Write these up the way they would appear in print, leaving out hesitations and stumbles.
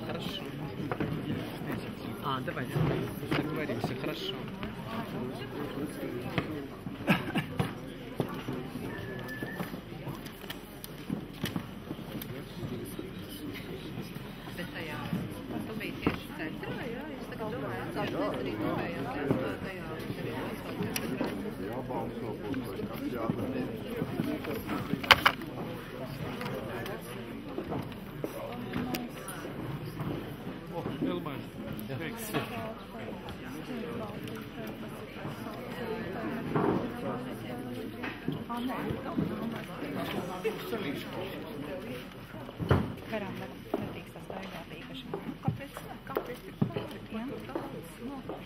Хорошо. Давайте договоримся, хорошо.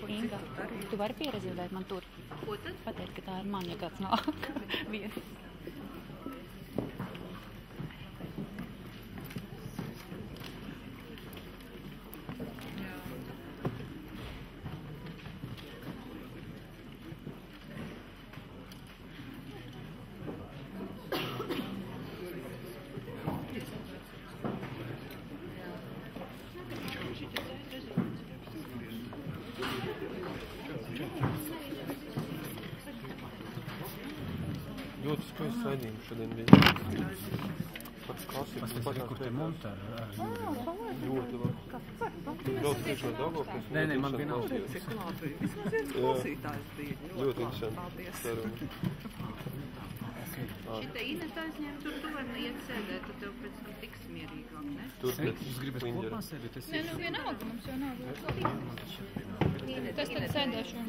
Inga, tu vari pierezervēt man tur? Ko tad? Pateikt, ka tā ir man, ja kāds nāk. Viens. Ļoti skaists raidījums šodien bija. Pats klasīgs. Pastāsti, kur te monta ar jūri? Ļoti labi. Brauc priekšā Daugavpils. Nē, man vienalga. Vismaz viens klausītājs bija. Ļoti interesanti. Saruna. Šita Ineta aizņem, tur tu vari iet sēdēt, tad tev pēc tam tiks mierīgāk, ne? Tur pēc Jūs gribat kopā sēdēt? Nē, vienalga, mums jau nav. Tas tad sēdēšu un...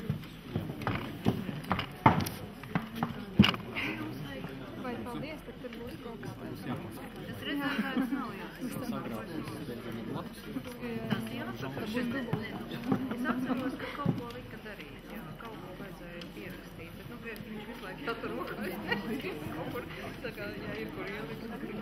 Vai paldies, tad tur būs kaut kas. Tas rezervēts nav jāsaka. Tas jāsaka, es atceros, ka kaut ko lika darīt, jā, kaut ko vajadzēja pierakstīt, bet nu, viņš visu laiku tādu rokā, kaut kur, tā kā, ja ir kur ielikt, tad tur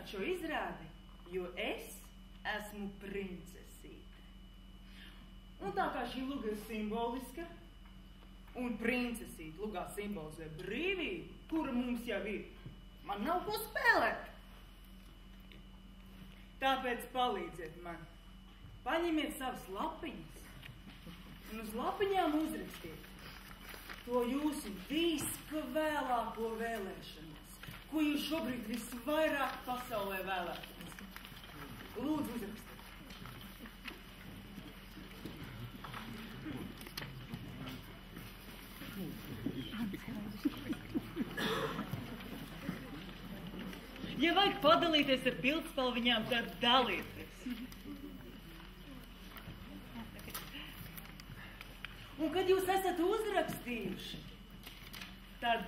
šo izrādi, jo es esmu princesīte. Un tā kā šī luga ir simboliska, un princesīte lugā simbolizē brīvību, kura mums jau ir, man nav ko spēlēt. Tāpēc palīdziet man. Paņemiet savas lapiņas un uz lapiņām uzrakstiet to jūsu vispavēlāko vēlēšanos, ko jūs šobrīd visvairāk pasaulē vēlētos. Lūdzu, uzrakstiet. Ja vajag padalīties ar pildspalviņām, tad dalieties. Un kad jūs esat uzrakstījuši, tad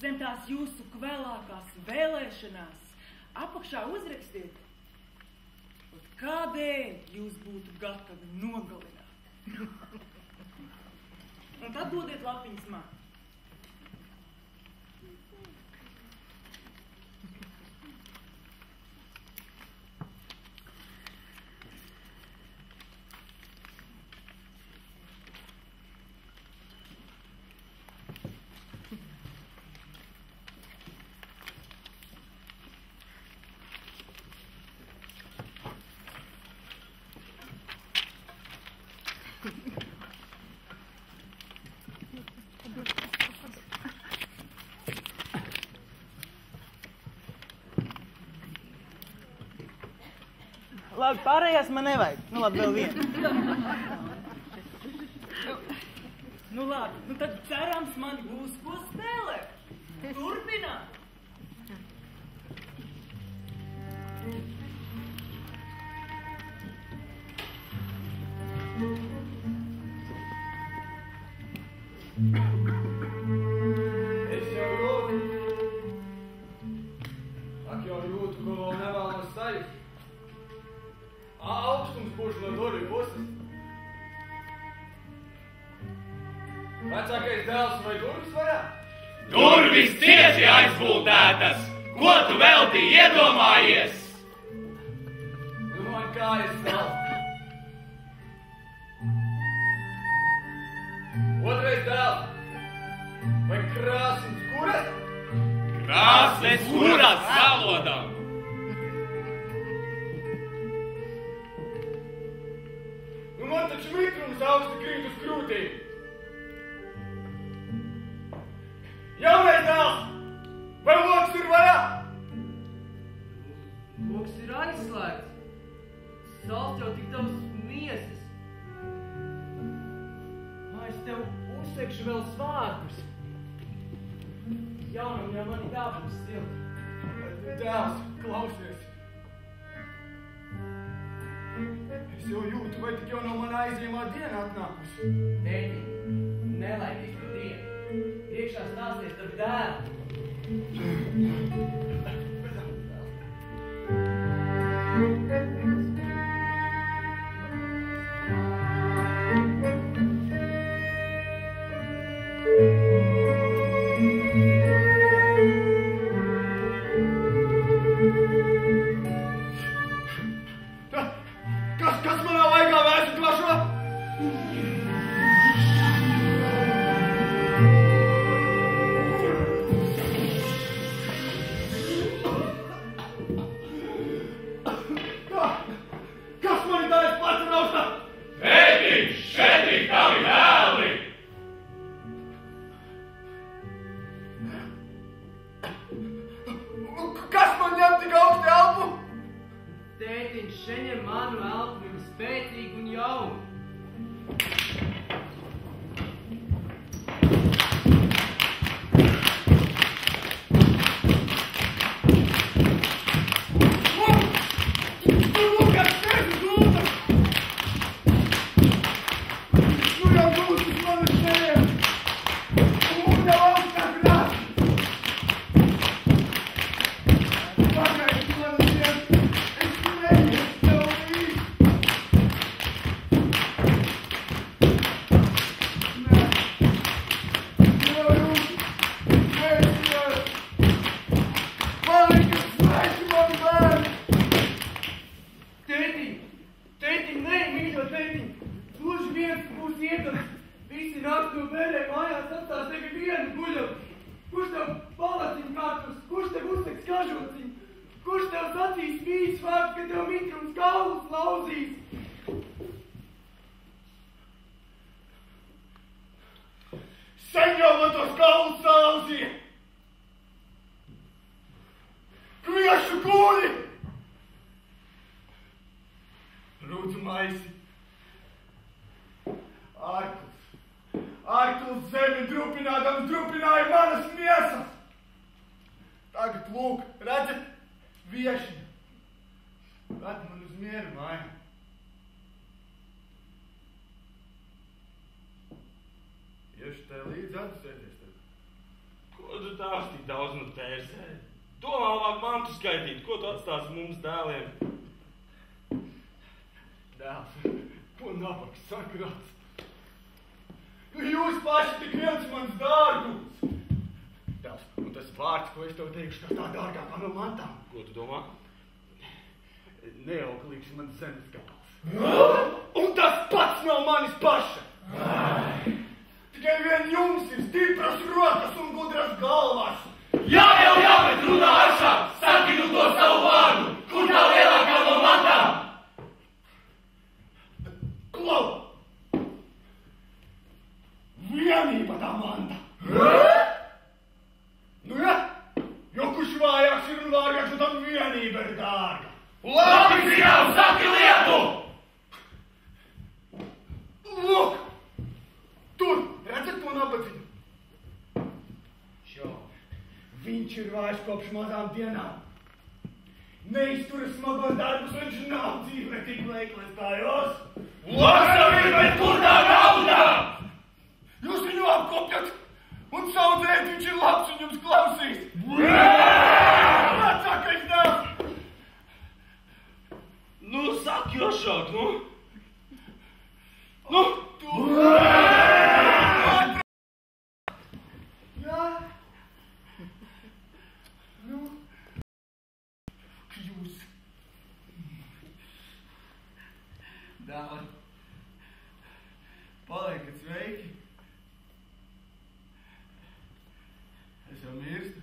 zem tās jūsu kvēlākās vēlēšanās apakšā uzrakstiet Kādēļ jūs būtu gatavi nogalināt? Un tad dodiet lapiņas man. Labi, pārējās man nevajag. Nu labi, vēl vienu. Nu labi, nu tad cerams man būs ko spēlēt. Turpināt. Es jau jūtu. Ak jau jūtu, ko vēl nevēlos sajust. Augstums būs no durvju puses. Vecākais dēls vai durvis vaļā? Durvis cieši aizbūtētas! Ko tu velti iedomājies? Nu man kājas nav. Otrais dēls. Vai krāsnes kuras? Krāsnes kuras salodam! Nu man taču mitrums augsti krīt uz krūtīm. Jaunais dēls! Vai loks ir vaļā? Loks ir aizslēgts. Salt jau tik daudz miesas. Es tev uzsekšu vēl svārkus. Jaunam jau mani jābūt silti. Dēls, klausies. Es jau jūtu, vai tik jau no mana aizjamā diena atnākusi. Tēti, nelaidīs par dienu. Iekšā stāsties ar dēlu. Kas manā laikā vēstu klašo? Kas mani dājas pats rausta? Tētiņš, šeit ir tavi dēli! Kas man ņem tik augsti elpu? Tētiņš šeņem manu elpu, viņa spēcīgu un jaunu. Sen jau man tos kaulus salauzīja! Kviešu kūri! Rūdzu maisi! Ārkls zemi drupinādams drupināja manas miesas! Tagad lūk, redzat, viešina! Ved man uz mieru māju! Iešu te līdz atsēties tev. Ko tu tās tik daudz no tērsē? Domā labāk mantu skaitīt, ko tu atstāsi mums dēliem? Dēls, ko nabaga sakrāts? Jūs paši tik viens mans dārgums. Dēls, un tas vārds, ko es tev teikšu, kā tā dārgākā no mantām. Ko tu domā? Neauglīgs mans zemes gabals. Un tas pats no manis paša. Tikai vien jums ir stipras rokas un gudras galvas. Jā, bet runā ašā, saki nu to savu vārdu, kur tā lielākā no mantām? Klau! Vienība tā manta. Nu ja, jo kurš vājāks ir un vārgāks, un tam vienība ir dārga. Labi, zinām, saki lietu! Lūk! Tur, redzat to nabadzību? Šo, viņš ir vājš kopš mazām dienām. Neizturas smagos darbus, viņš nav dzīvē tik veiklis kā jūs. Laksavība, bet kur tā nauda? Jūs viņu apkopjat un saudzēt, viņš ir labs un jums klausīs. Vecākais dēls! Nu, saki ašāk, nu! Nu! Jā? Nu? Jūs. Dēli, paliekat sveiki. Es jau mirstu.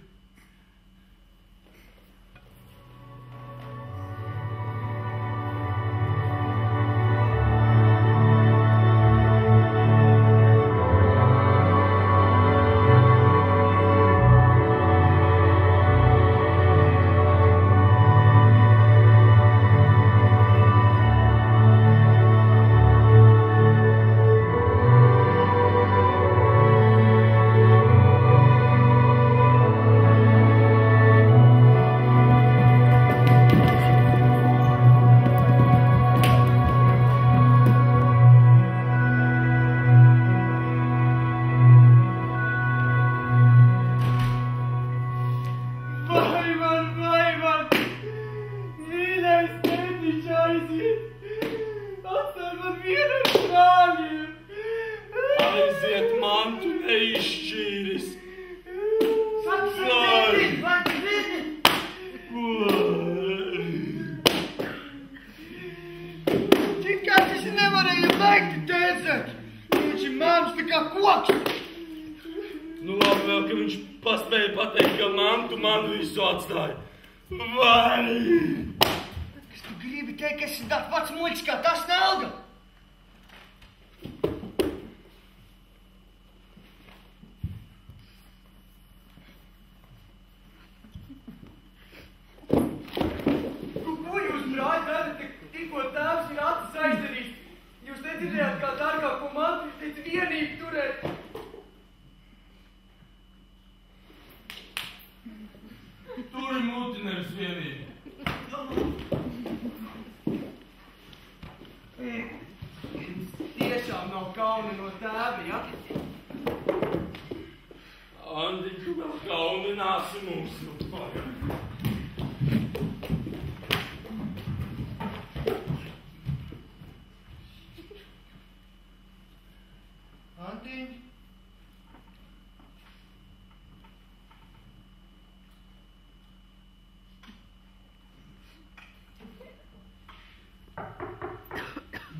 Aiziet, mantu neizšķīris. Tikai es nevarēju beigti tēzēt. Viņš ir mans tā kā koks. Nu labi vēl, ka viņš paspēja pateikt, ka mantu man visu atstāja. Vai? Kas tu gribi teikt, ka esi tāds pats muļķis kā tas Nelga? Ko jūs, brāļi, darat, tikko tēvs ir acis aizdarījis? Jūs nedzirdējāt, kā dārgāko mantu viņš teica vienīgi turēt. Turi muti, nevis vienīgi. Tiešām nav kauna no tēva, ja? Andi, tu vēl kaunināsi mums. Antiņ?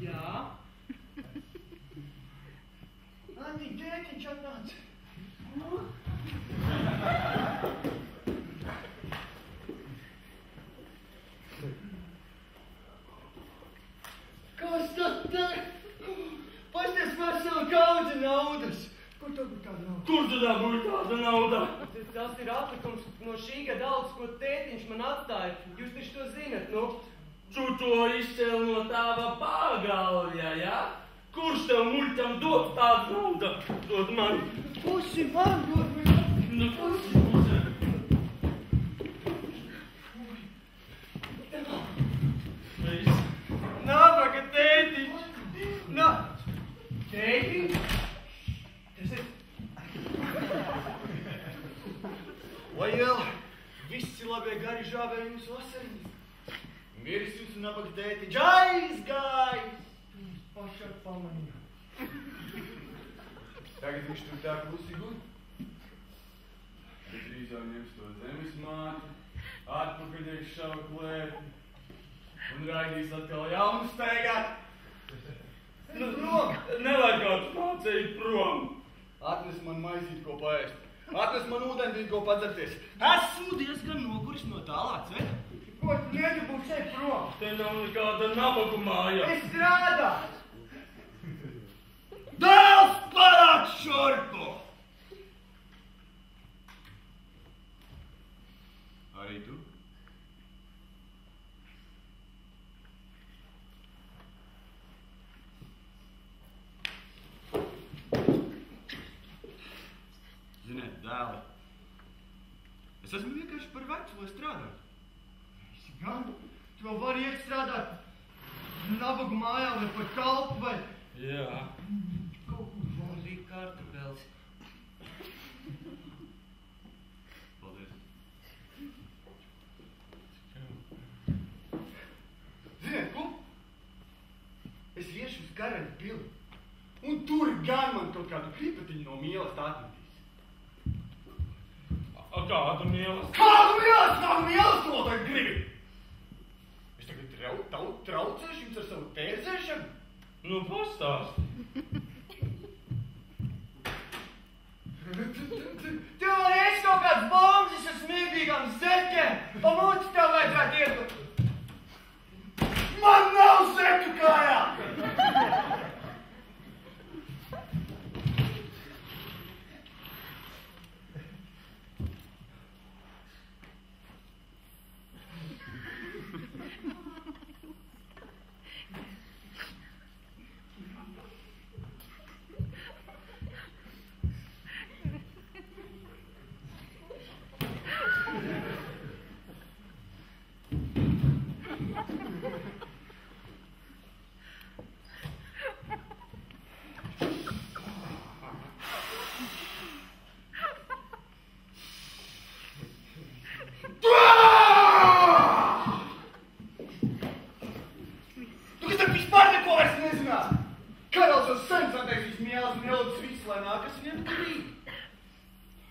Jā? Antiņ, tētiņš atnāca. Kas tad te? Pasties vesela kaudze naudas. Kur tev bija tāda nauda? Kur tu dabūji tāda nauda? Tas ir atlikums no šī gada algas, ko tētiņš man atstāja. Jūs taču to zinat, nu? Tu to izcēl no tava pagalvja, ja? Kurš tev muļķam dod tādu naudu? Dod man. Pusi man dod man. Nu, pusi. Nabaga tētiņš. Tētiņš? Tas ir... Lai jau visi labie gari žāvē jums vasariņas. Mirsis un nabaga tētiņš aizgājis. Pirms pašā pamanīja. Tagad viņš tur tā klusi guļ. Bet drīz jau ņems to zemes māti, atpakaļies šava klēpni un raidīs atkal jaunu steigāt. Nu, prom! Nevajag kāds mācīt prom. Atnes man maizīt, ko paēst. Atnes man ūdendīt, ko padzerties. Esmu diezgan noguris no tālā ceļa. Ko tu negribū šeit prom? Te nav nekāda nabagu māja. Es strādā! Dēls parād šurpu! Arī tu? Ziniet, dēli, es esmu vienkārši par vecu, lai strādāt. Es gan, tu vēl vari iet strādāt nabagu mājā vai par kalpu vai... Jā. Kaut kur Arī kartupēls. Paldies. Ziniet, ko? Es iešu uz Karaļa pili. Un tur gan man kaut kādu kripatiņu no mīlestas atmetīs. Kādu mīlestību? Kādu mīlestību to tagad gribi? Es tagad traucēšu jums ar savu tērzēšanu? Nu, pastāsti. Tev man esi kaut kāds bombžis ar smirdīgām zeķiem. Pa muci tev vajadzētu iet. Man nav zeķu kājā!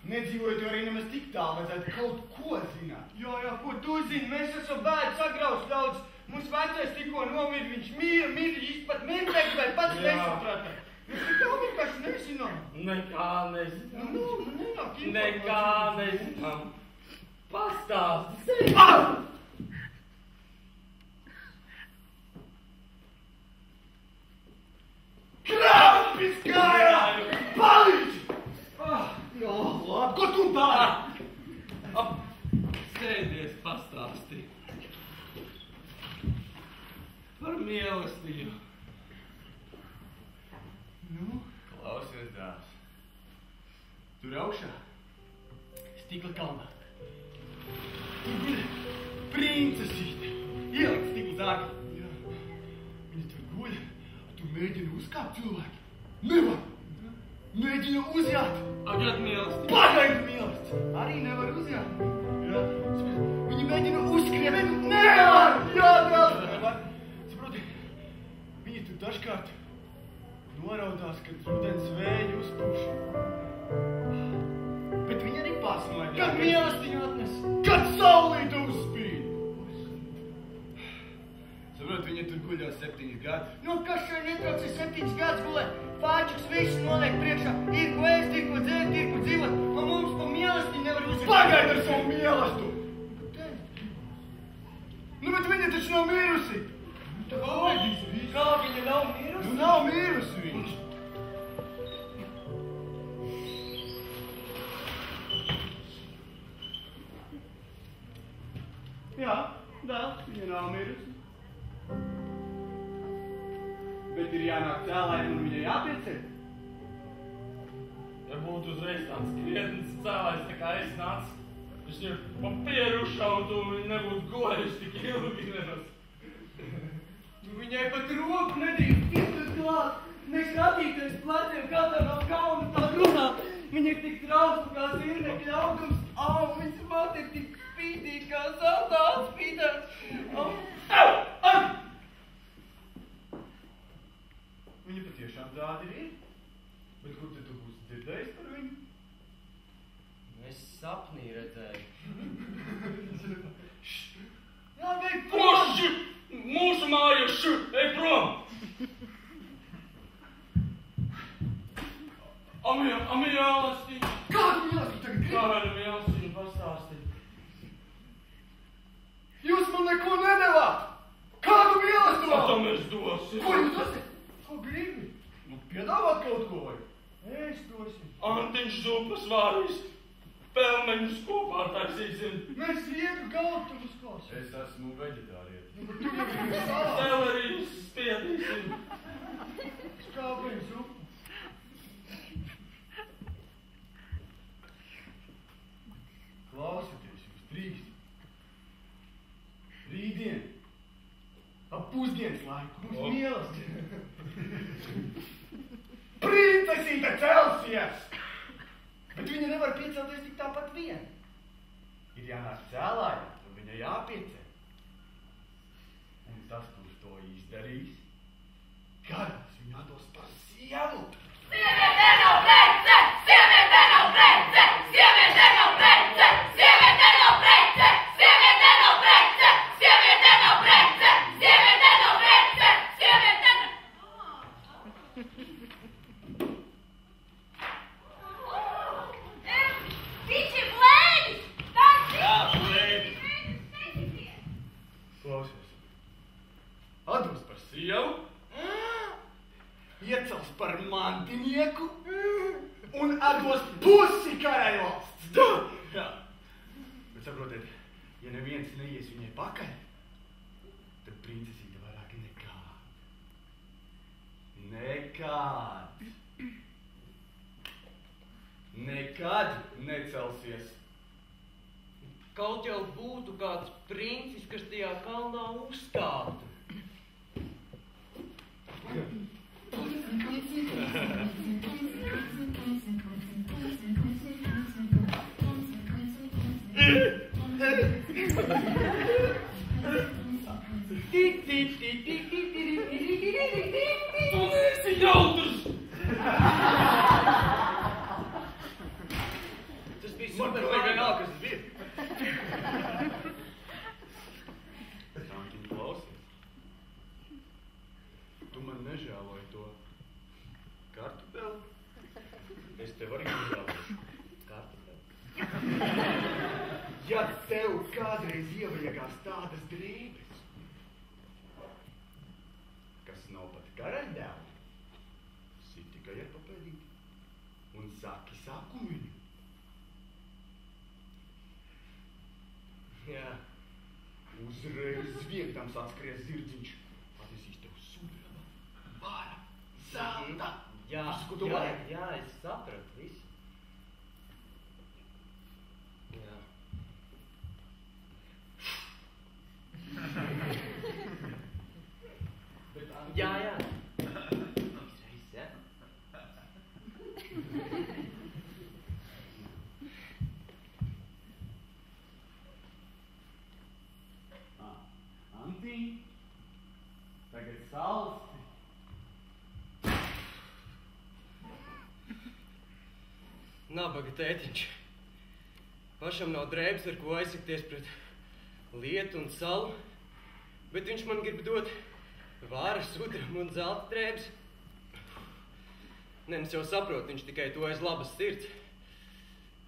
Nedzīvojot jau arī nemaz tik tālu, vajadzētu kaut ko zināt. Jā, ko tu zini? Mēs esam bēdu sagraus ļauds. Mums vecais tikko nomir, viņš mīra, pat mirpēks vai pats nesaprata. Mēs nekā vienkārši nezinām. Nekā nezinām. Nenāk Nekā nezinām. Pastāsti. Krāpis kājā! Palīdzi! Jā, labi, ko tu dari? Sēdies, pastāstī. Par mīlestību. Nu, klausies, dāvs. Tur augšā, stikla kalnā. Tur guļ princesīte. Ielikt stikla zāgi. Jā. Viņa tur guļ, tu mēģini uzkāpt cilvēki. Nevar! Mēģina uzjāt! Agad mīlestību. Pagaidi mīlestību! Arī nevar uzjāt. Jā. Viņi mēģina uzskriet. Nevar! Jā, dēls! Nevar. Saproti, viņi tur dažkārt noraudās, kad rudens vēji uzpūš. Bet viņi arī pasmaida. Kad mīlestību atnes? Kad saulīte uzspīd! Saprot, viņa tur guļās 7 gadus. Nu, kas šai netraucē 7 gadus gulēt? Fāčuks visu noliek priekšā. Ir ko ēst, ir ko dzert, ir ko dzīvot. Man mums pa mīlestību nevar uzsākt. Pagaid ar savu mīlestību! Nu, bet viņa taču nav mirusi! Tā baidīs visu. Kā viņa nav mirusi? Nu, nav mirusi viņš. Jā, viņa nav mirusi. Bet ir jānāk cēlājiem un viņai jāpieceļ. Ja būtu uzreiz tāds krietnes cēlājs, tā kā es nācu, viņš ir pa pieru uzšautu un viņi nebūtu gojuši tik ilgi nevis. Viņai pat roku nedrīkst izturt klāt. Neskatīties pleciem, kā tā nav kauna tā runā. Viņa ir tik trausla kā zirnekļa augums. Viņas mati ir tik spīdīga kā zelta atspīdēts. Mīlestiņu! Kādu mīlestību tagad gribi? Kādu mīlestiņu pastāstīt? Jūs man neko nedavāt! Kādu mīlestību? Ko tam mēs dosim? Ko jūs dosim? Ko gribi? Nu, piedāvāt kaut ko vai? Es dosim. Antiņš zupas vārīs. Pelmeņus kopā taisīsim. Mēs ietu galtuvus klausām. Es esmu veģetārietis. Nu, bet tu jau gribi salāt. Celerijas spiedīsim. Skābeņu zupu. Klausieties, jūs drīkst. Rītdien. Ap pusdienas laiku. Mums mīlestība. Princesīte celsies! Bet viņa nevar piecelties tik tāpat vien. Ir jānāk cēlājā, un viņa jāpiecē. Un tas, kurš to izdarīs, garās viņu atdos par sievu. Sieviete nav prece! Sieviete nav prece! Sieviete nav prece! Sieviete nav prece! Sieviete nav prece! Sieviete nav prece! Sieviete nav prece! Sieviete nav... Viņš ir blēdis! Tas ir... Jā, blēdis! Klausies. Atdos par sievu, iecels par mantinieku un atdos pusi karaļvalsts. Jā. Bet saprotiet, ja neviens neies viņai pakaļ, tad princesīte vairāk nekad necelsies. Kaut jau būtu kāds princis, kas tajā kalnā uzkāptu. Tu neesi jautrs! Tas bija Man super vajag vienalga, kas tas bija. Sankiņ, klausies. Tu man nežēloji to kartupeli? Es tev arī nežēloju kartupeli. Ja tev kādreiz ievajagās tādas drības, kas nav pat karaļdēli, sit tikai ar papēdīti un saki sākumiņu. Jā, uzreiz zviegtams atskries zirdziņš. Atnesīs tev sudraba, vara, zelta. Jā, Visu, ko tu vajag. jā, es sapratu visu. Jā. Jā. Izreiz, jā. Antī, tagad salsti. Nabaga tētiņš. Pašam nav drēbes, ar ko aizsakties pret lietu un salu, bet viņš man grib dot vāra, sudrabu un zelta drēbes. Ne, es jau saprotu, viņš tikai to aiz labas sirds.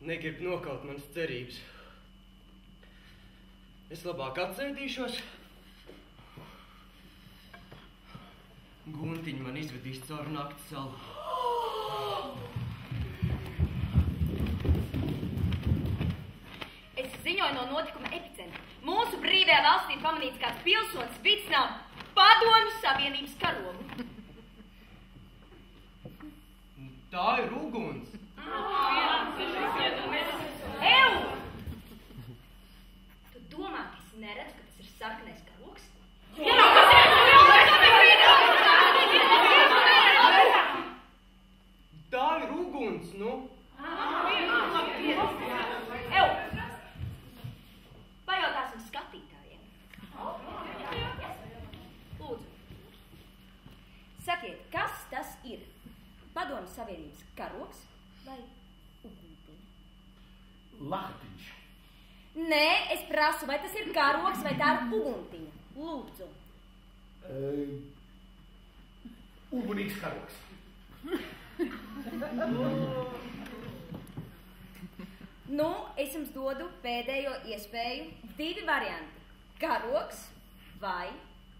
Negrib nokaut manas cerības. Es labāk atsēdīšos. Guntiņi man izvedīs caur nakti salu. Es ziņoju no notikuma epicentra. Mūsu brīvajā valstī pamanīts kāds pilsonis vicinām Padomju Savienības karogu. Tā ir uguns. Ew! Tu domā, ka es neredzu, ka tas ir sarkanais karogs? Tā ir uguns, nu. Ew! Pajautāsim skatītājiem. Lūdzu. Sakiet, kas tas ir? Padomju Savienības karogs vai uguntiņa? Lakatiņš. Nē, es prasu, vai tas ir karogs vai tā ir uguntiņa. Lūdzu. Ugunīgs karogs. Nu, es jums dodu pēdējo iespēju, 2 varianti. Karogs vai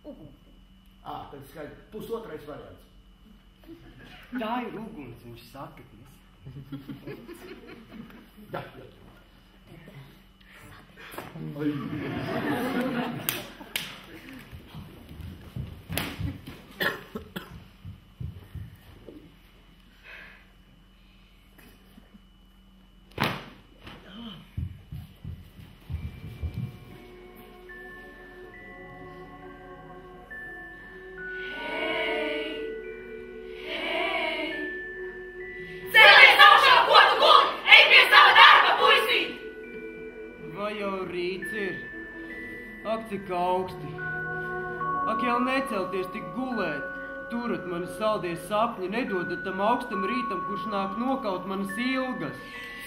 uguntiņa. Tad skaidrs, pusotrais variants. Tā ir uguns, viņš saka, Jā. Cik augsti. Ak, jau necelties tik gulēt. Turat mani saldie sapņi, nedodat tam augstam rītam, kurš nāk nokaut manas ilgas.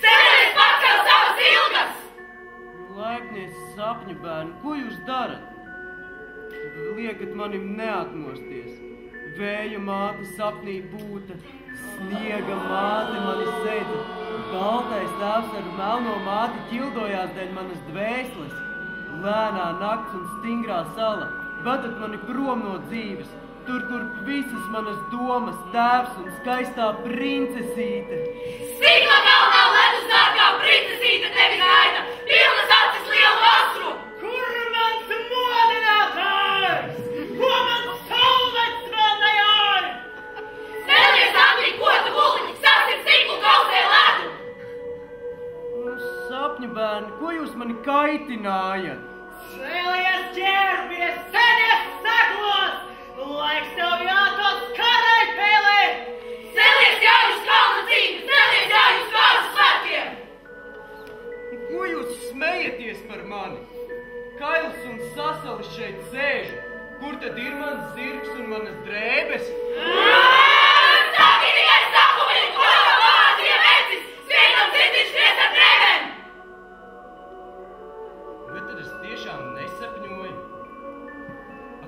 Ceļies pats jau savas ilgas! Laipnies sapņu bērni, ko jūs darat? Liekat manim neatmosties. Vēja māte sapnī būta, sniega māte mani sedza. Baltais tēvs ar melno māti ķildojās dēļ manas dvēseles. Lēnā nakts un stingrā sala, vedat mani prom no dzīves, tur, kur visas manas domas, tēvs un skaistā princesīte. Stikla galvā ledus dārgā princesīte tevi gaida, pilnas acis lielu asru. Kur mans modinātājs? Ko man saulēts vēl nejāja? Cēlies Andri, ko tu guli, sāsit stiklu kauzē ledu. Sapņu bērni, ko jūs mani kaitinājat? Cēlies ģērbies, sēdies saglos! Laiks tev jātos karai pēlē! Cēlies jājuš kalna cīņu, cēlies jājuš kāzu svētkiem! Ko jūs smejaties par mani? Kails un sasalis šeit sēž. Kur tad ir mans zirgs un manas drēbes? Saki tikai sakumi, ko tev vārdiem ecis! Svienam citiņš pries ar drēbēm! Bet tad es tiešām nesapņoju.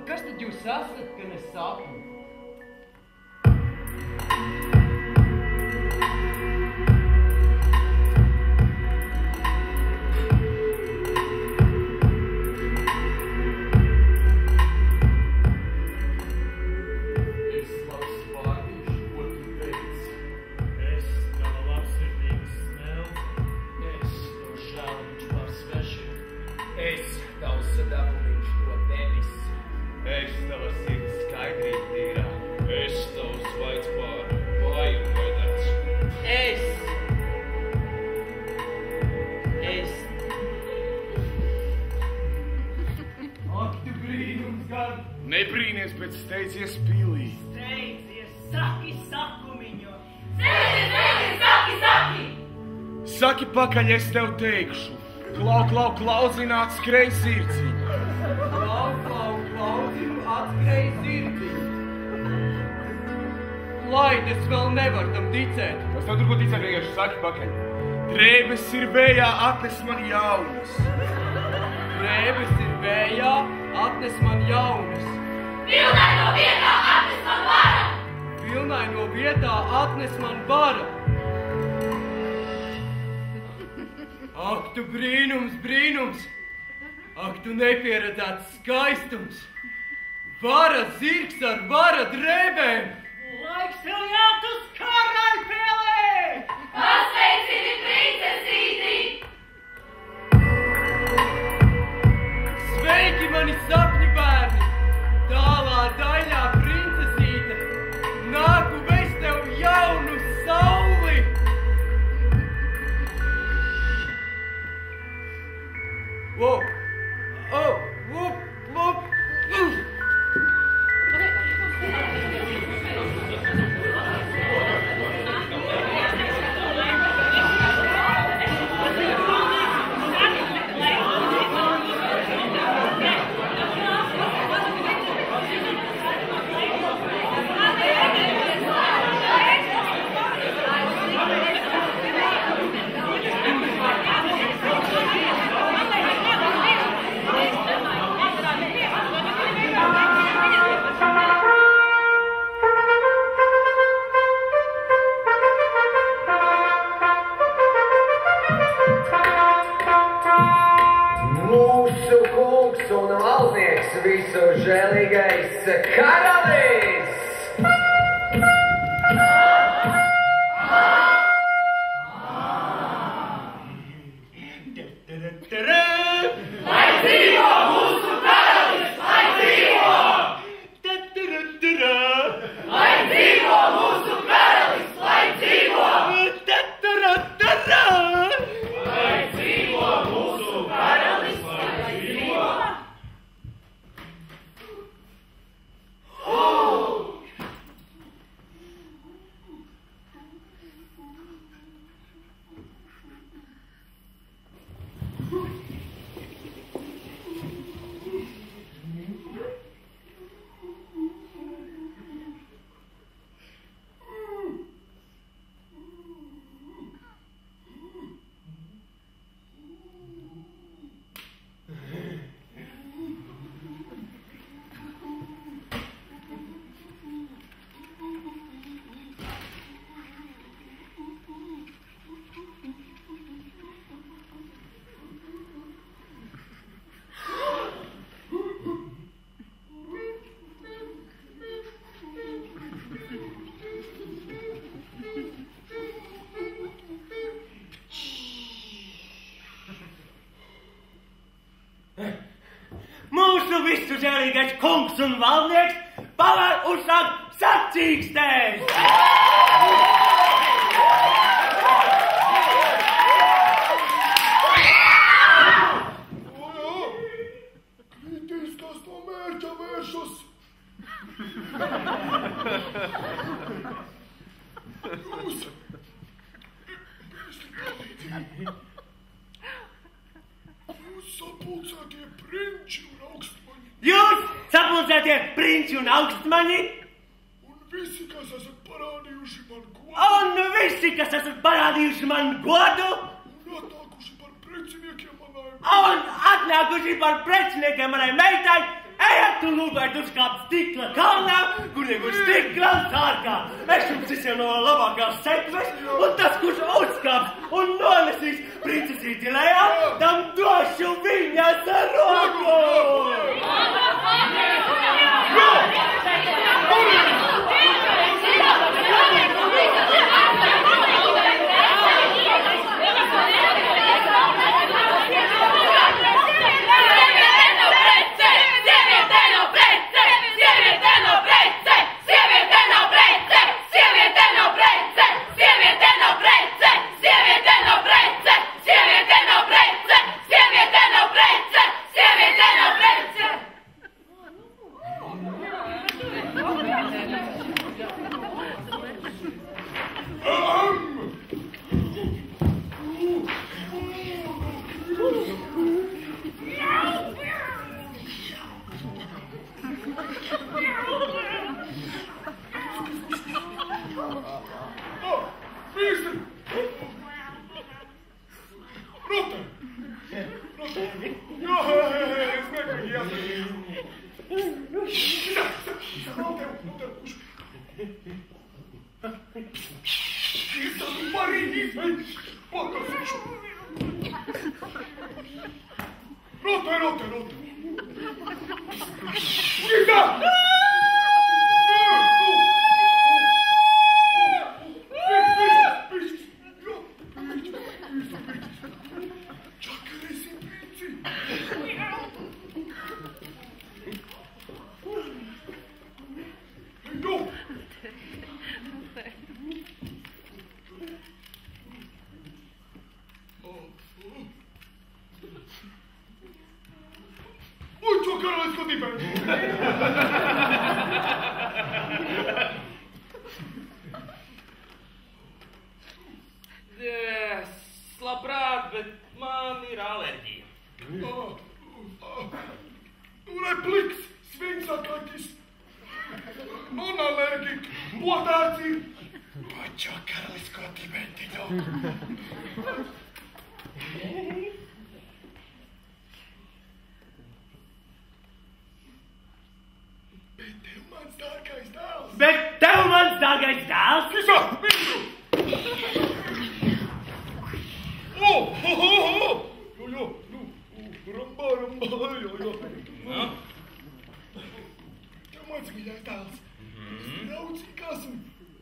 Kas tad jūs esat, ka nesapņu? Es labs vārdiņš, ko tu teici. Es tava labsirdīga smeldze. Es to žēliņš par svešiem. Es tavs sadabumiņš no tevis. Es tava sirds skaidrība tīrā. Es tavs vaids pār vāju vaidarts. Ak, tu brīnums gan! Nebrīnies, bet steidzies pilī. Steidzies, saki sakumiņu. Cēlies, saki, saki! Saki pakaļ, es tev teikšu. Klau, klauzināts skrej sirdziņ. Klau, klauzinu atskrēj sirdiņu. Laid, es vēl nevaru tam ticēt. Es tev turko ticēt, vienkārši saki pakaļ. Drēbes ir vējā, atnes man jaunas. Drēbes ir vējā, atnes man jaunas. Pilnai no vietā atnes man vara! Pilnai no vietā atnes man vara. Ak, tu brīnums! Ak, tu nepieredzēts skaistums! Vara zirgs ar vara drēbēm! Laiks tev jātus karai pēlē! Pasveicini princesīti! Sveiki, mani sapņu bērni! Tālā daļā princesīte! Nāku vest tev jaunu sauli! Wow! Oh! Whoop! Whoop! Kungs visu žēlīgais karalis! Lai dzīvo mūsu karalis! Lai dzīvo! Lai dzīvo mūsu karalis! Lai dzīvo! Lai dzīvo mūsu karalis! Lai dzīvo! Mūsu visu žēlīgais kungs un valdnieks pavar uzsākt sacīkstēs! Kritiskās no mērķa vēršas! Jūs! Jūs sapulcētie prinči un augstmaņi! Jūs sapulcētie prinči un augstmaņi! Un visi, kas esat parādījuši man godu! Un visi, kas esat parādījuši man godu! Un atnākuši par preciniekiem manai! Un atnākuši par preciniekiem manai meitai! Ejiet un lūgēt uzkāpt stikla kalnā, kuriem ir stikla sārkā! Es jums visiem no labākās sekmes, un tas, kurš uzkāps un nonesīs princesīti lejā, tam došu viņas roku! Labprāt, bet man ir alerģija. Repliks, svinksakaķis, non-allergik, modārci, mačo karalisko dimentiņu. Bet tev mans dārgais dēls! mans mīļais dēls. Es raucīgās un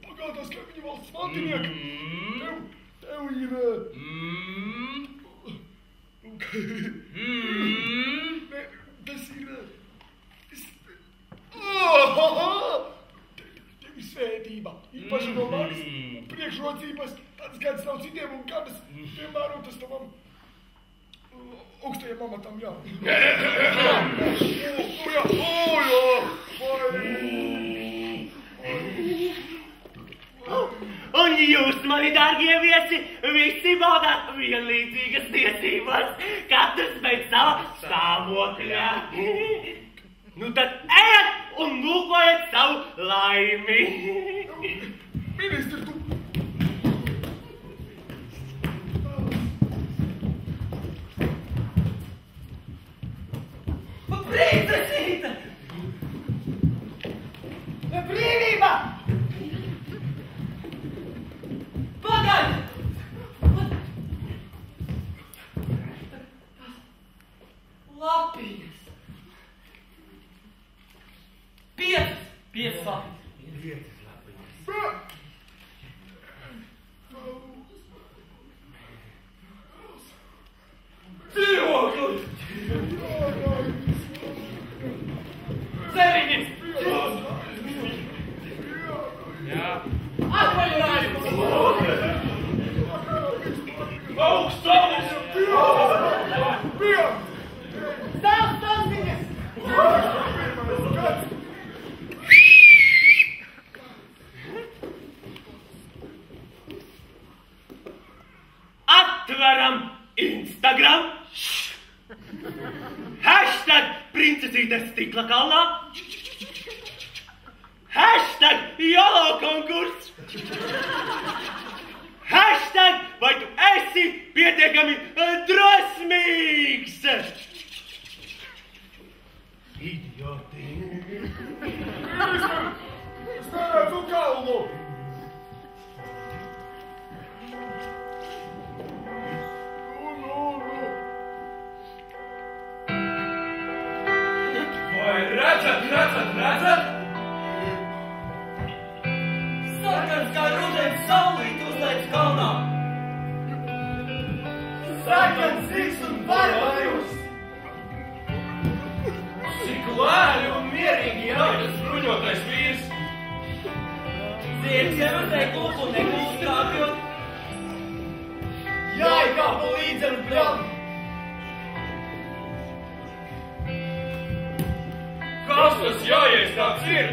pagātās kaimiņu valsts mantinieka. Tev ir... Tas ir... Tev ir svētība, īpaši no manis priekšrocības, tāds kāds nav citiem un kādas piemērotas tavam augstajam amatam, jā. Un jūs, mani dārgie viesi, visi baudāt vienlīdzīgas tiesības, katrs pēc sava stāvokļa. Nu tad ejat un lūkojiet savu laimi. Ministri, tu... Princesīte! Brīvība! Pagaidi! Lapiņas! Piecas lapiņas! Dzīvokļi! Ceviņas! Jā. Atvaļinājums! Augstums! Stāvstaziņas! Atveram Instagram! Hashtag princesītes stikla kalnā! Hashtag jolo konkurss! Hashtag vai tu esi pietiekami drosmīgs! Idioti! Es neredzu galvu! Vai redzat? Sarkans kā rudens saulīt uzlēc kalnā! Sarkans ziks un barbarus! Cik lēni un mierīgi jājas bruņotais vīrs! Zirgs jau nekūp un nekūstāpjot! Jāj kā pa līdzenu pļam! Kas tas jājies tāds ir?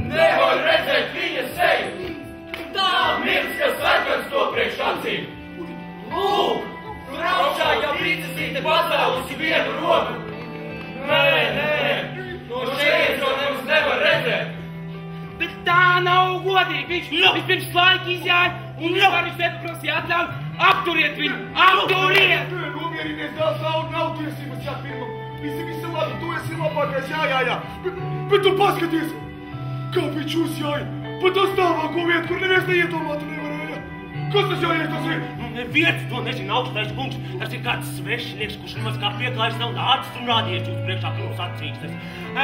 Nevar redzēt viņa seju! Tā mirs, ka sarkans to priekš acīm! Lūk! Tur augšā jau princesīte pacēlusi vienu roku! Nē! No šeit to nemaz nevar redzēt! Bet tā nav godīgi! Viņš pirms laika izjāja un nevar viņš nepaprasīja atļauju! Apturiet viņu! Apturiet! Nomierinies, dēls, nav tiesības jā pirmam! Visi labi, tu esi labākais, jā. Bet tu paskaties, kā viņš uzjāja pa to stāvāko vietu, kur neviens neiedomātu nevarēja. Kas tas jāies tas ir? Neviens to nezina, augstais kungs. Tas ir kāds svešinieks, kurš nemaz kā pieklājis nav nācis un rādījies jūs priekšā pirms sacīkstes.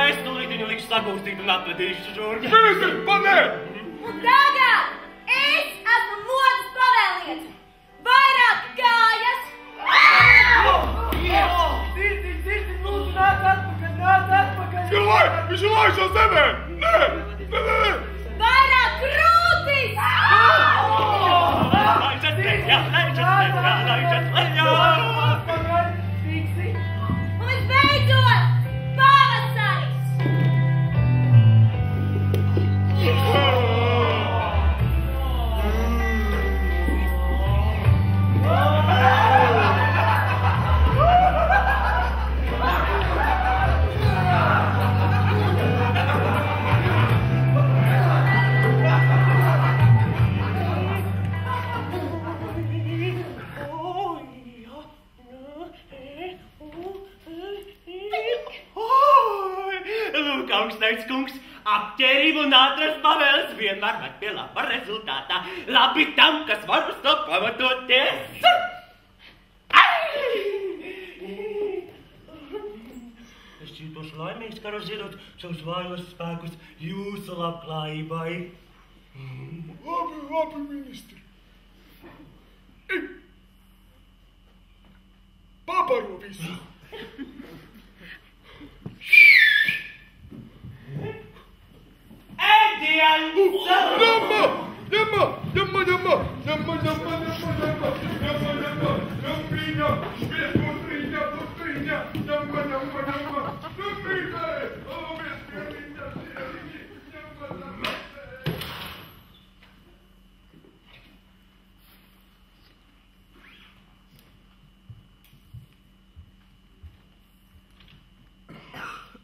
Es tūlīt viņu likšu sagūstīt un atvedīšu šurp. Ministri, panē! Un tagad es esmu modas pavēlniece. Vairāk kājas! Dzirdi, lūdzu, nāc atpakaļ! Viņš ir laišā zemē! Nē! Vairāk krūtis! Laižat leļā! Un visbeidzot, pavasaris! Augstais kungs, apķērību un ātras pavēles vienmēr ved pie laba rezultātā. Labi tam, kas var uz to pamatoties. Es jūtošu laimīgs, kara zirot savus vājos spēkus jūsu labklājībai. Labi, ministri. Paparo visu. Ēdienu!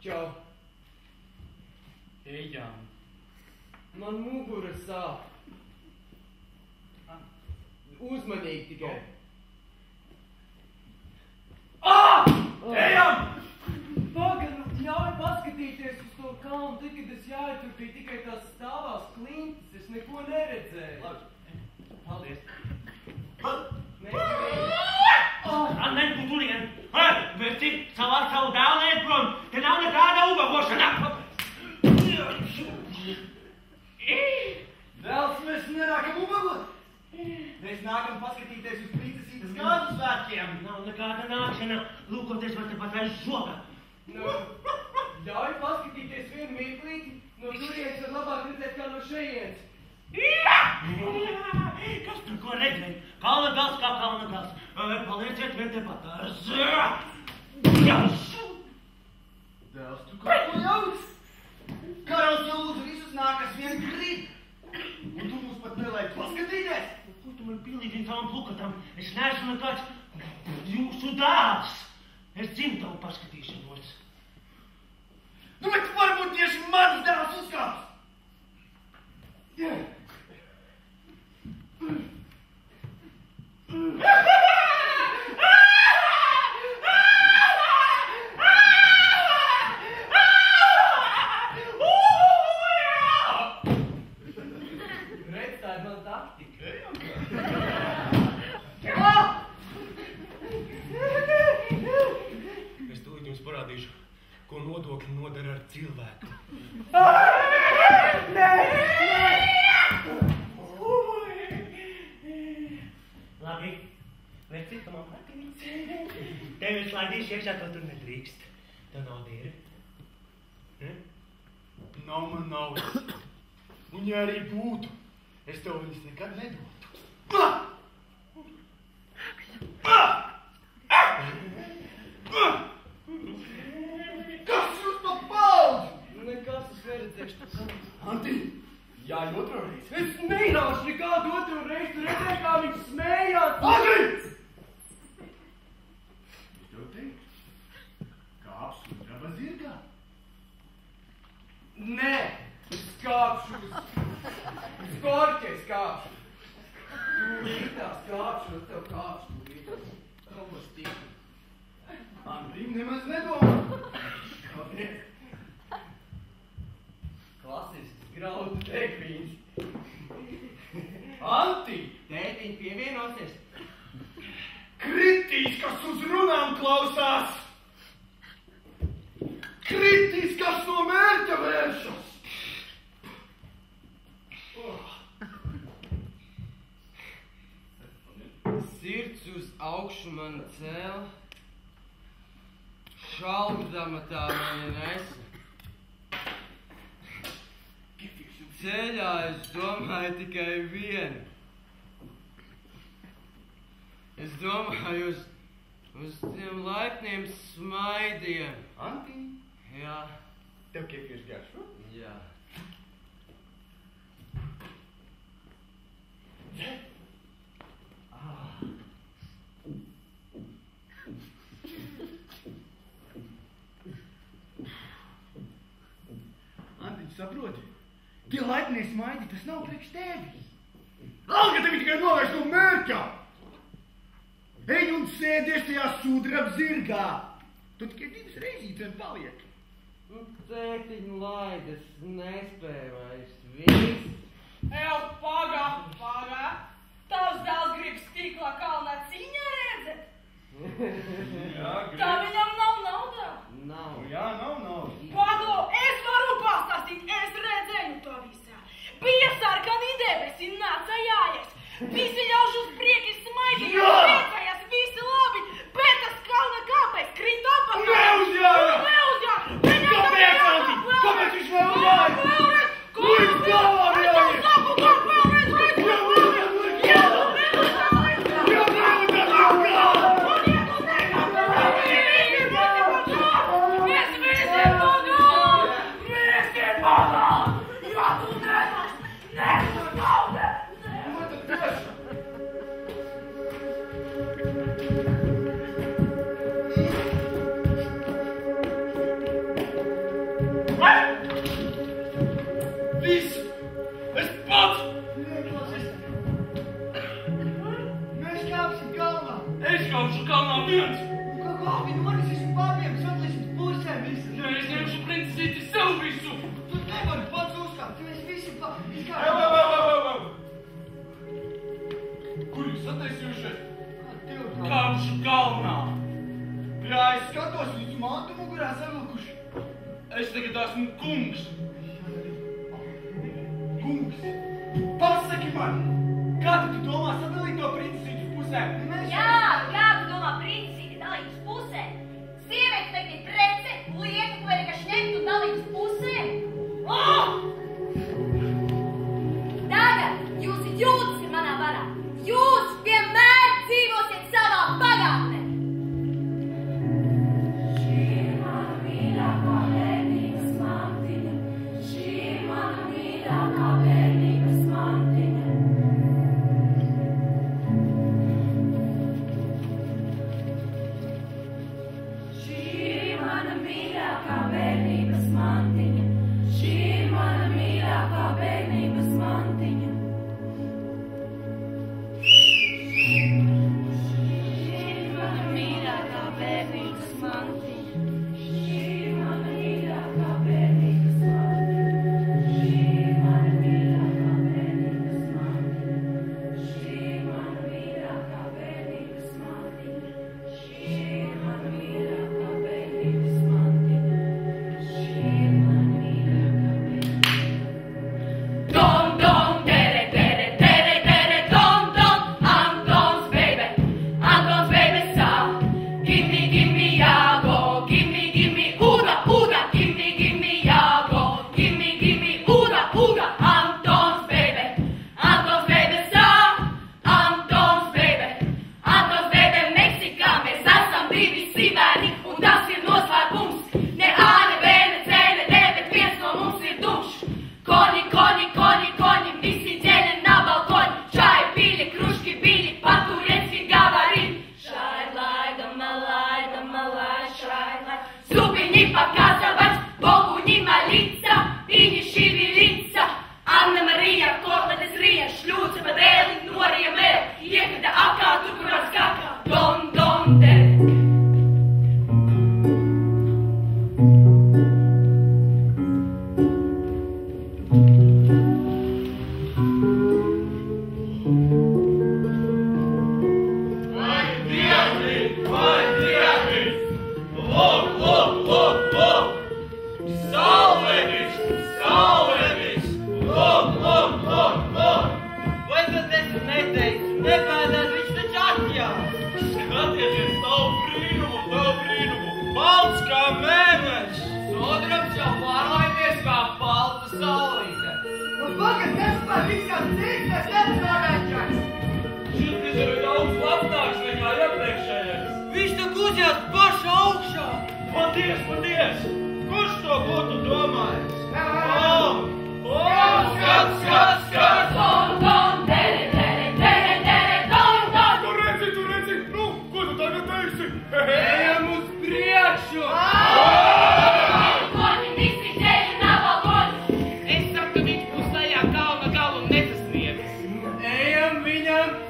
Čau. Ejam. Man mugura sāp. Uzmanīgi tikai. Ejam! Pagaru, ļauj paskatīties uz to kalnu, tik, kad es jāju, tur bija tikai tās stāvās klintas, es neko neredzēju. Labi, paldies. Annen, putulien! Vērti, savu dēlu neiet prom! Te nav nekāda ubagošana! Dēls, mēs nenākam ubagot! Mēs nākam paskatīties uz princesītas kāzu svētkiem! Nav nekāda nākšana, lūkoties var tepat aiz žoga. Ļauj paskatīties vienu mirklīti, no turienes var labāk redzēt kā no šejienes. Kas tur ko redzēja? Kalna gals kā kalna gals. Palieciet vien tepat. Dēls, tu kaut ko jauc? Karalis jau lūdzu visus nākas vien grib. Un tu mūs pat nelaid paskatīties? Ko tu man pilnīgi tavam plukatam? Es neesmu nekāds jūsu dēls. Es dzinu tavu paskatīšanos. Nu, bet varbūt tieši mans dēls uzkāps. Redz, tā ir man taktika. Es tūlīt jums parādīšu, ko nodokļi nodara ar cilvēku. Labi, bet cik tu man patīc? Tev es laidīšu iekšā, to tur nedrīkst. Tev nauda ir? Nav man naudas. Un ja arī būtu, es tev viņas nekad nedotu. Kas jūs pa paudzi? Nekas, es neredzēšu to savu. Anti, jāj otro reizi. Es neināšu nekādu otro reizi, tu redzēji, kā viņš smējās. Anti! Es tev teikšu, kāps sudraba zirgā. Nē, es kāpšu uz korķi, es kāpšu. Tu rītās kāpšu, es tev kāpšu, tu rītās. Kaut ko stīku. Antim nemaz nedomā. Kāpēc? Klasisks graudu tekvīns. Anti! Tētiņ pievienosies. Kritīs, kas uz runām klausās! Kritīs, kas no mērķa vēršas! Sirds uz augšu man cēl, šaudama tā mani nesa. Ceļā es domāju tikai vienu. Es domāju uz tiem laipniem smaidiem. Anti? Jā. Tev kefīrs garšo? Jā. Antiņ, saproti? Tie laipnie smaidi, tas nav priekš tevis. Alga tevi tikai novērš no mērķa! Ej un sēdies tajā sudraba zirgā! Tu tikai 2 reizītes vien paliek. Tētiņ laid, es nespēju vairs viss. Ew, paga! Tavs dēls grib stiklā kalnā cīņā redzēt? Jā, grib. Tā viņam nav naudā? Nav. Jā, nav naudas. Pagā! Ja tu nemas, nekur nauda! Nu, tad tieši! Visu! Es pats! Mēs kāpsim kalnā. Es kāpšu kalnā viens! Kā galvi norisīsim pāriem, sadalīsim pusēm visu. Ja es ņemšu princesīti sev visu! Tu nevari pats uzkāpt, mēs visi Ev! Kur jūs sataisījušies? Kāpšu kalnā! Jā, es skatos, viņu mantu mugurā savilkuši. Es tagad esmu kungs! Kungs, pasaki man, kādu tu domā sadalīt to princesītu pusēm? Jā, kādu domā princesīti dalīt uz pusēm? Sieviete tagad ir prece, lieta, ko vienkārši ņemt un dalīt uz pusēm? Tagad jūsu jūtas ir manā varā. Jūs vienmēr dzīvosiet savā pagātnē. Šī ir mana mīļākā bērnības mantiņa. Šī ir mana mīļākā bērnības mantiņa. Šī ir mana mīļākā bērnības mantiņa. Šī ir mana mīļākā bērnības mantiņa.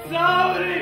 Cauri!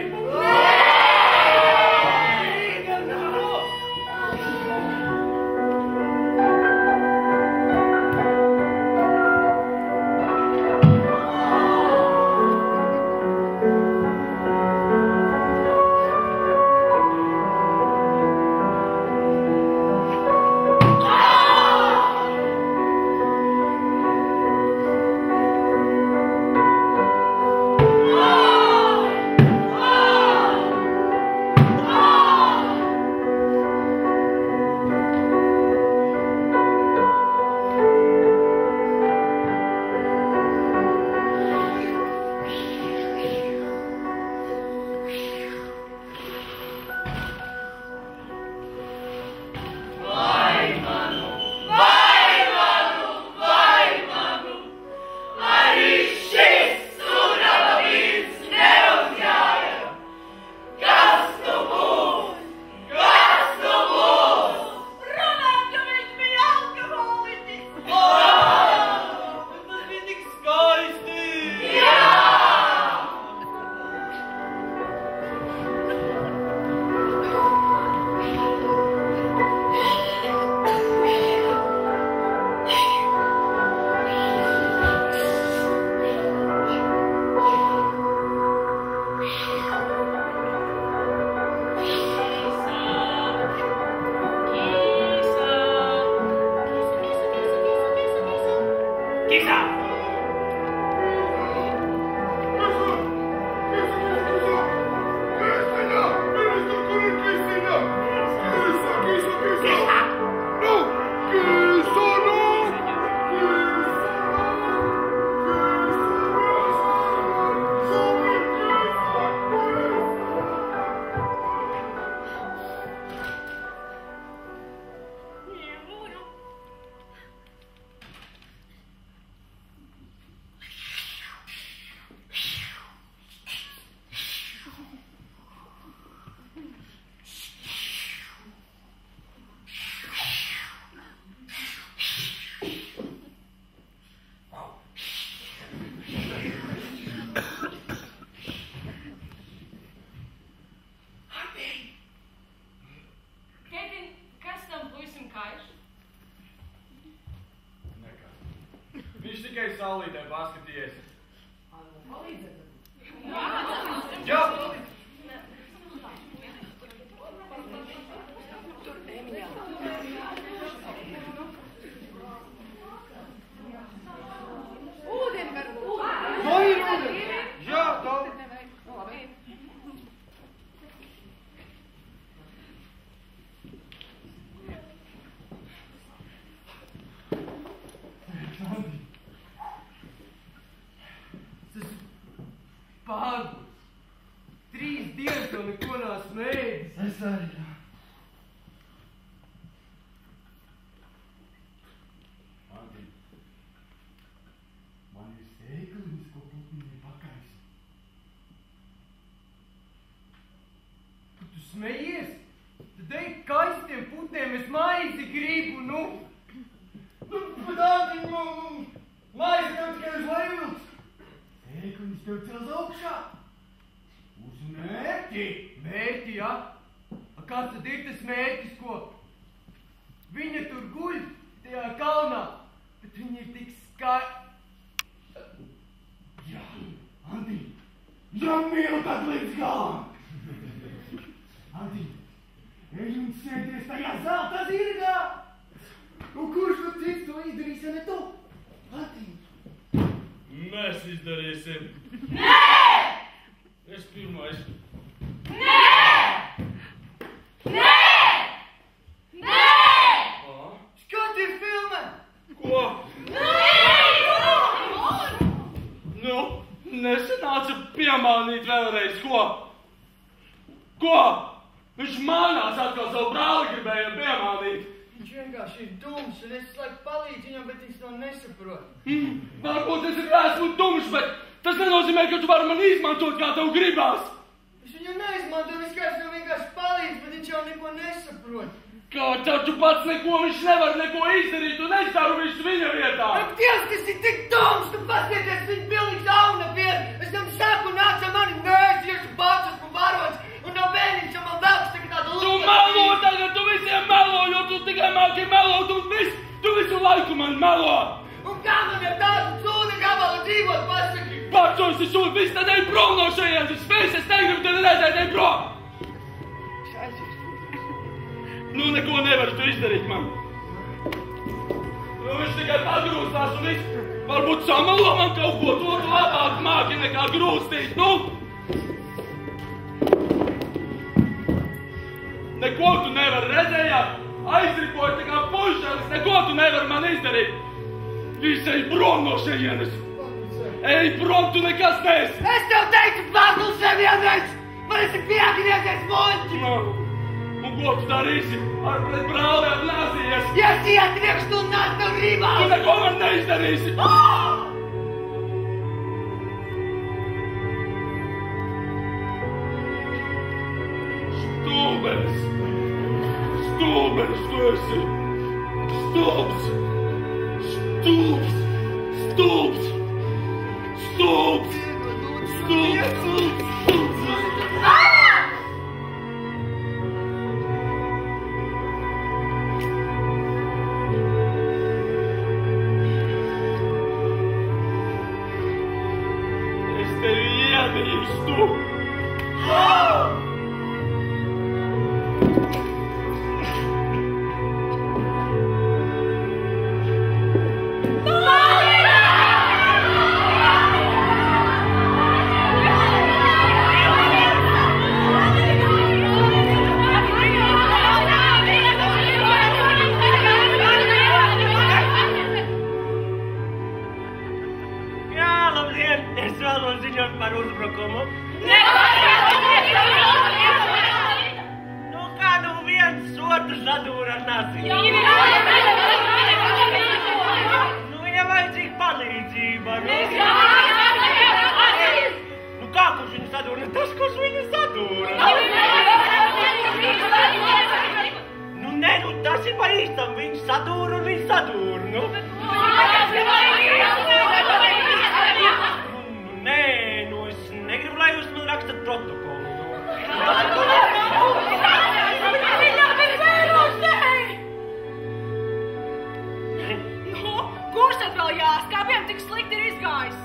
Kisa! Viņš tikai saulītē paskatījies. Palīdzēt? Jā! Ūdeni varbūt. Vai ir ūdeni? Jā, tā. Nu, labi. Pāgus! 3 dienas jau neko nav smēģis. Es arī, jā. Anti, man ir sēklinis, ko putniņi pakais. Tu smejies? Tad ej kaistiem putniem, es maizi gribu, nu! Bet Anti, maizi tev tikai uz leju. Sēklinis tev cels augšā. Uz mērķi. Mērķi, ja? Kāds tad ir tas mērķis, ko? Viņa tur guļ, tajā kalnā, bet viņa ir tik Jā, Anti, ja mīlu tad līdz galam. Anti, ej un sēties tajā zelta zirgā. Un kurš nu cits to izdarīs, ja ne tu? Anti. Mēs izdarīsim. Nē! Es pirmais. Nē! Nē! Nē! Skati filmē! Ko? Nu, nesanāca piemānīt vēlreiz, ko? Ko? Viņš mānās atkal savu brāli gribēja piemānīt. Viņš vienkārši ir dums, un es laiku palīdzu viņam, bet viņš to nesaprot. Varbūt es esmu dumšs, bet tas nenozīmē, ka tu vari mani izmantot, kā tev gribās. Es viņu neizmantoju, es viņam vienkārši palīdzu, bet viņš jau neko nesaprot. Kā taču pats neko viņš nevar neko izdarīt, un es daru visu viņa vietā. Ak, Dievs, tas ir tik dums, tu paskaties, viņa pilnīgs auna vien. Es tam saku, nāca mani mērķi, iešu pats, esmu varots, un nav bērniņš, ja man velks tagad tāda lūdzu. Tu melo tagad, tu visiem melo, jo tu tikai māki melot, un tu visu laiku man melo. Un kā man ar tādu sūda gabalu dzīvot, pasaki? Pats tu esi sūda, viss tad ej prom no šajienes, viss, es negribu tevi redzēt, ej prom. Nu, neko nevar tu izdarīt man. Nu, viņš tikai pagrūstās un viss. Varbūt samelo man kaut ko, to tu labāk māki nekā grūstīt, nu. Neko tu nevari redzējāt, aizripoji tā kā pušelis, neko tu nevari man izdarīt. Viss ej prom no šajienes. Ej prom, tu nekas neesi. Es tev teicu, pārdul sev vienreiz, man esi piegriezies muļķi. No. Un ko tu darīsi? Ar pret brāli atnāsies? Ja es ietriekšu, tu nāc tev rībā! Tu neko man neizdarīsi! Stulbenis! Stulbenis tu esi! Stulbs! Stulbs! Stulbs! Stulbs! Stulbs! Palīdzi! Labdien! Es vēlos ziņot par uzbrukumu. Nu, kā nu viens otru sadūra ar nazi. Nu, viņam vajadzīga palīdzība. Nu, kā kurš viņu sadūra? Tas, kurš viņu sadūra. Nu, nē, nu, tas ir pa īstam. Viņš sadūra un viņš sadūra, nu. Nē, nu es negribu, lai jūs man rakstat protokolu. Nu, kurš tad vēl jāskāpjam tik slikti ir izgājis?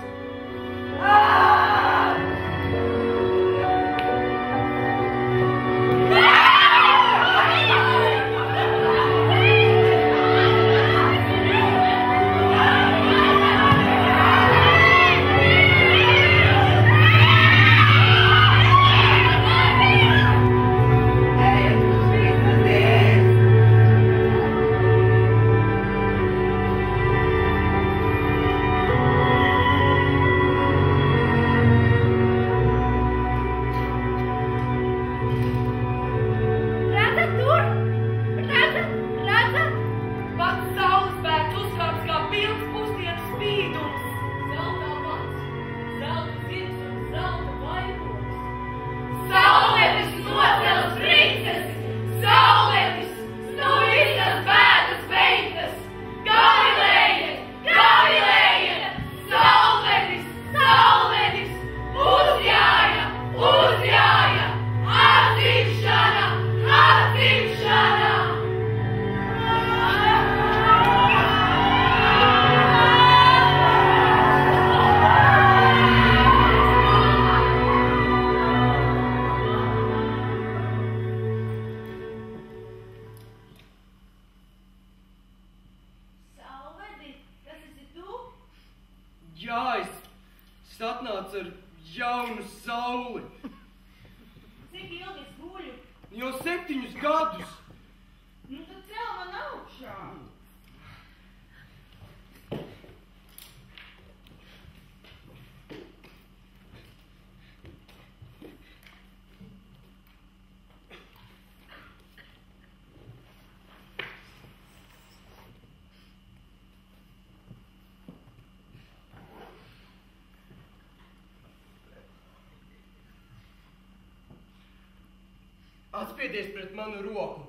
Atspiedies pret manu roku.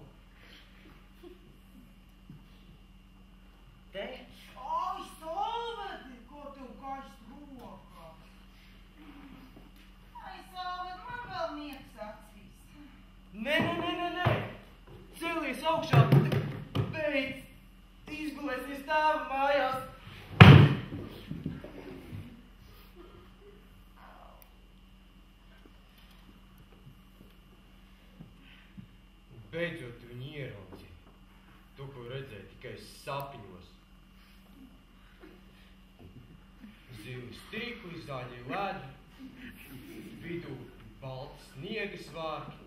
Te? Ai, Salvedi, ko tev kaist rokā? Ai, Salvedi, man vēl miegs acīs. Nē. Celies augšā. Beidz. Izgulēsies tēva mājās. Beidzot viņu ieraudzīju. Tu, ko redzēji tikai sapņos. Zili stīkli, zaļi ledi, vidū balti sniega svārki.